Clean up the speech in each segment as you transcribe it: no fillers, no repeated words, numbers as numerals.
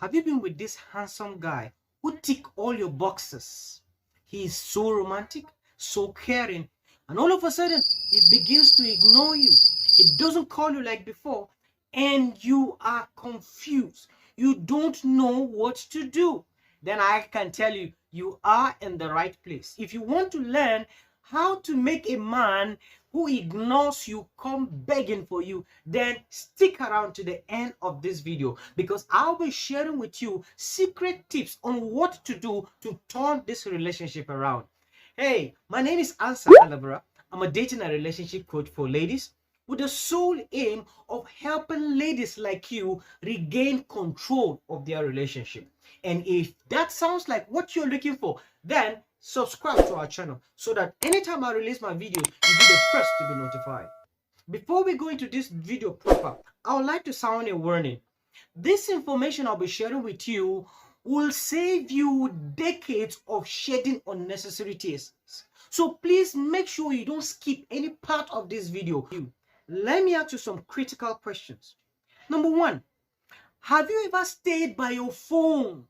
Have you been with this handsome guy who tick all your boxes? He is so romantic, so caring, and all of a sudden, he begins to ignore you. It doesn't call you like before, and you are confused. You don't know what to do. Then I can tell you, you are in the right place. If you want to learn how to make a man who ignores you come begging for you, then stick around to the end of this video, because I'll be sharing with you secret tips on what to do to turn this relationship around. Hey, my name is Ansa Alabra. I'm a dating and relationship coach for ladies with the sole aim of helping ladies like you regain control of their relationship. And if that sounds like what you're looking for, then subscribe to our channel so that anytime I release my videos, you'll be the first to be notified. Before we go into this video proper, I would like to sound a warning. This information I'll be sharing with you will save you decades of shedding unnecessary tears. So please make sure you don't skip any part of this video. Let me ask you some critical questions. Number one, have you ever stayed by your phone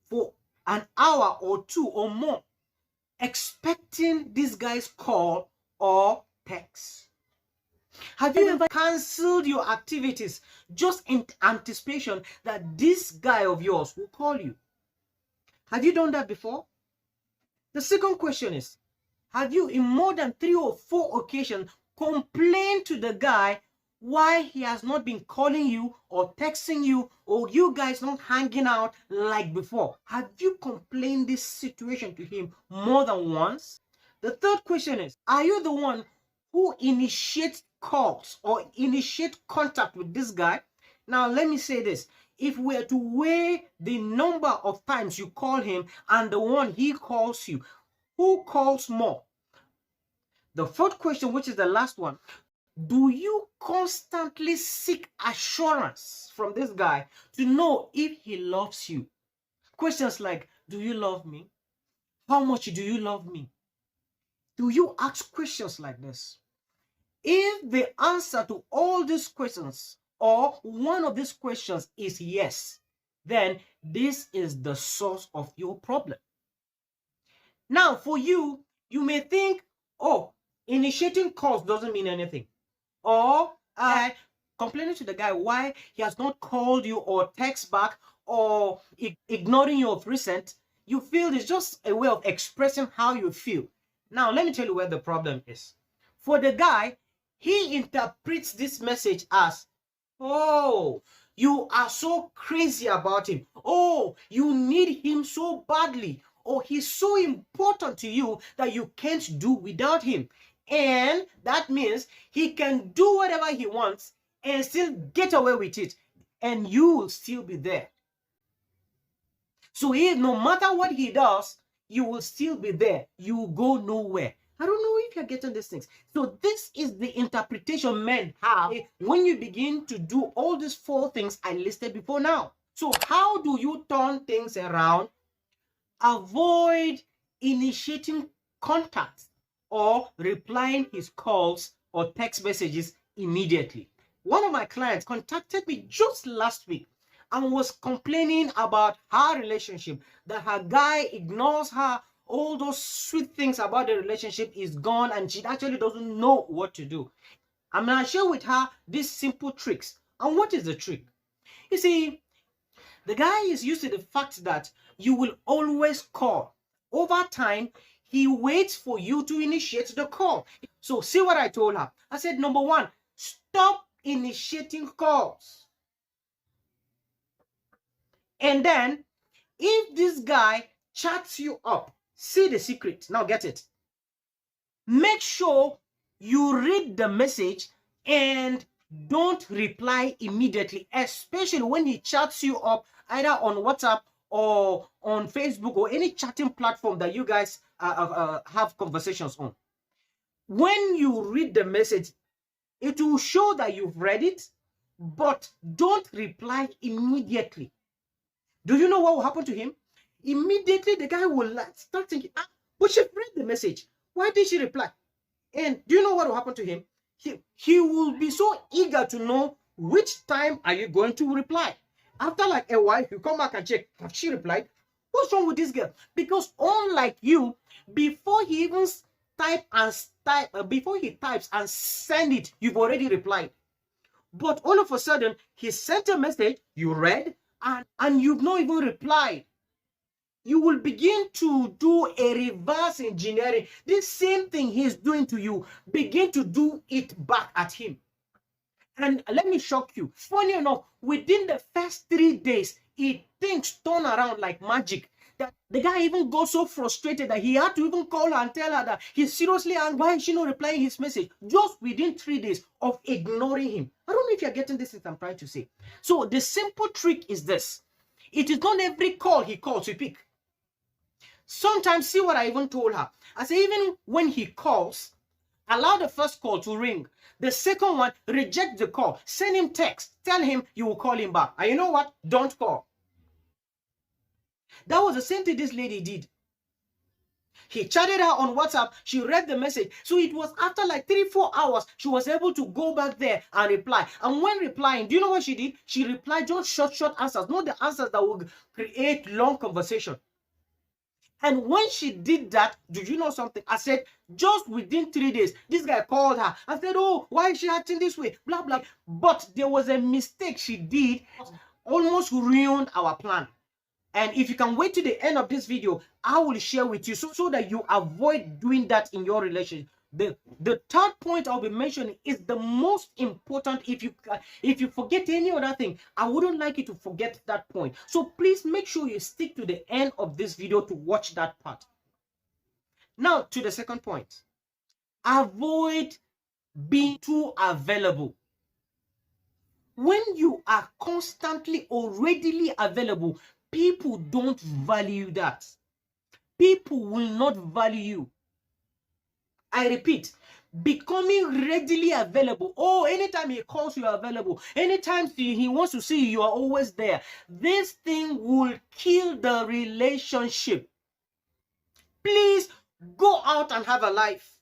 for an hour or two or more expecting this guy's call or text? Have you ever cancelled your activities just in anticipation that this guy of yours will call you? Have you done that before? The second question is, have you in more than 3 or 4 occasions complained to the guy why he has not been calling you or texting you, or you guys not hanging out like before? Have you complained this situation to him more than once? The third question is, are you the one who initiates calls or initiate contact with this guy? Now let me say this. If we are to weigh the number of times you call him and the one he calls you, who calls more? The fourth question, which is the last one, do you constantly seek assurance from this guy to know if he loves you? Questions like, do you love me? How much do you love me? Do you ask questions like this? If the answer to all these questions or one of these questions is yes, then this is the source of your problem. Now, for you, you may think, oh, initiating calls doesn't mean anything. Or complaining to the guy why he has not called you or text back or ignoring you of recent, you feel it's just a way of expressing how you feel. Now, let me tell you where the problem is. For the guy, he interprets this message as, oh, you are so crazy about him. Oh, you need him so badly. Or he's so important to you that you can't do without him. And that means he can do whatever he wants and still get away with it. And you will still be there. So no matter what he does, you will still be there. You will go nowhere. I don't know if you're getting these things. So this is the interpretation men have when you begin to do all these 4 things I listed before now. So how do you turn things around? Avoid initiating contact or replying his calls or text messages immediately. One of my clients contacted me just last week and was complaining about her relationship, that her guy ignores her. All those sweet things about the relationship is gone and she actually doesn't know what to do. I'm going to share with her these simple tricks. And what is the trick? You see, the guy is used to the fact that you will always call. Over time, he waits for you to initiate the call. So see what I told her. I said, number 1, stop initiating calls. And then, if this guy chats you up, see the secret. Now get it. Make sure you read the message and don't reply immediately, especially when he chats you up either on WhatsApp or on Facebook or any chatting platform that you guys have conversations on. When you read the message, it will show that you've read it, but don't reply immediately. Do you know what will happen to him? Immediately, the guy will start thinking, but she read the message. Why did she reply? And do you know what will happen to him? He will be so eager to know which time are you going to reply. After like a while, you come back and check, have she replied? What's wrong with this girl? Because unlike you, before he even before he types and send it, you've already replied. But all of a sudden, he sent a message, you read, and you've not even replied. You will begin to do a reverse engineering. This same thing he's doing to you, begin to do it back at him. And let me shock you. Funny enough, within the first 3 days, things turn around like magic. That the guy even got so frustrated that he had to even call her and tell her that he's seriously angry. Why is she not replying his message? Just within 3 days of ignoring him. I don't know if you're getting this, I'm trying to say. So the simple trick is this. It is not every call he calls you pick. Sometimes, see what I even told her. I say, even when he calls, allow the first call to ring. The second one, reject the call. Send him text. Tell him you will call him back. And you know what? Don't call. That was the same thing this lady did. He chatted her on WhatsApp. She read the message. So it was after like 3-4 hours, she was able to go back there and reply. And when replying, do you know what she did? She replied just short answers. Not the answers that would create long conversation. And when she did that, do you know something? I said, just within 3 days, this guy called her and said, oh, why is she acting this way? Blah, blah. But there was a mistake she did, almost ruined our plan. And if you can wait to the end of this video, I will share with you so that you avoid doing that in your relationship. The third point I'll be mentioning is the most important. If you forget any other thing, I wouldn't like you to forget that point. So please make sure you stick to the end of this video to watch that part. Now to the second point. Avoid being too available. When you are constantly or readily available, people don't value that. People will not value you. I repeat, becoming readily available. Oh, anytime he calls, you are available. Anytime he wants to see you, you are always there. This thing will kill the relationship. Please go out and have a life.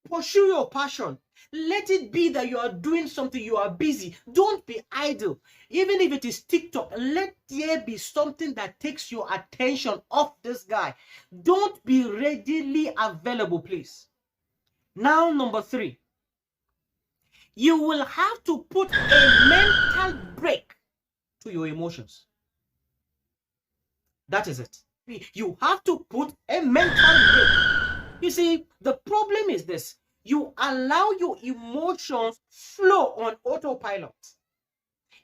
Pursue your passion. Let it be that you are doing something, you are busy. Don't be idle. Even if it is TikTok, let there be something that takes your attention off this guy. Don't be readily available, please. Now, number 3. You will have to put a mental break to your emotions. That is it. You have to put a mental break. You see, the problem is this. You allow your emotions flow on autopilot.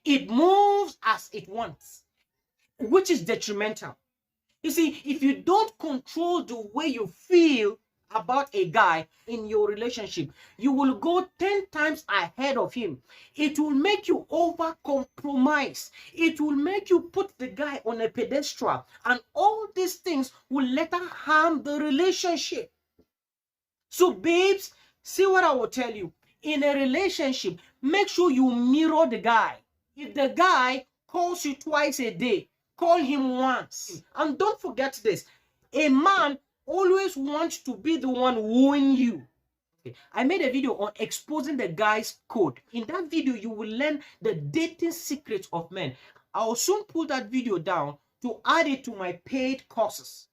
It moves as it wants, which is detrimental. You see, if you don't control the way you feel about a guy in your relationship, you will go 10 times ahead of him. It will make you over compromise. It will make you put the guy on a pedestal, and all these things will later harm the relationship. So babes, see what I will tell you. In a relationship, make sure you mirror the guy. If the guy calls you twice a day, call him once. And don't forget this. A man always wants to be the one wooing you. I made a video on exposing the guy's code. In that video, you will learn the dating secrets of men. I'll soon pull that video down to add it to my paid courses.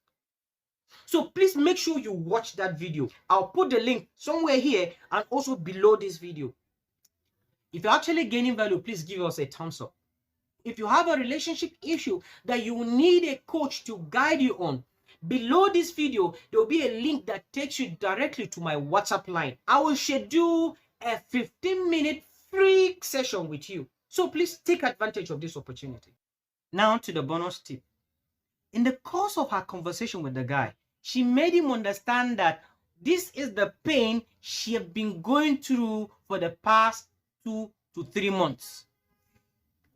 So please make sure you watch that video. I'll put the link somewhere here and also below this video. If you're actually gaining value, please give us a thumbs up. If you have a relationship issue that you need a coach to guide you on, below this video, there will be a link that takes you directly to my WhatsApp line. I will schedule a 15-minute free session with you. So please take advantage of this opportunity. Now to the bonus tip. In the course of her conversation with the guy, she made him understand that this is the pain she had been going through for the past 2 to 3 months.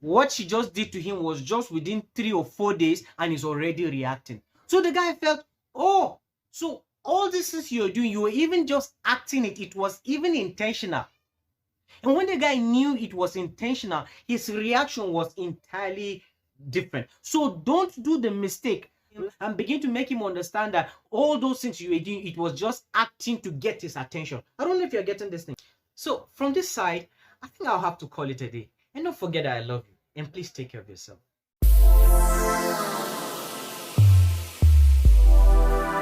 What she just did to him was just within 3 or 4 days, and he's already reacting. So the guy felt, oh, so all this is you're doing, you were even just acting it. It was even intentional. And when the guy knew it was intentional, his reaction was entirely different. So don't do the mistake and begin to make him understand that all those things you were doing, it was just acting to get his attention. I don't know if you're getting this thing. So from this side, I think I'll have to call it a day. And don't forget that I love you. And please take care of yourself.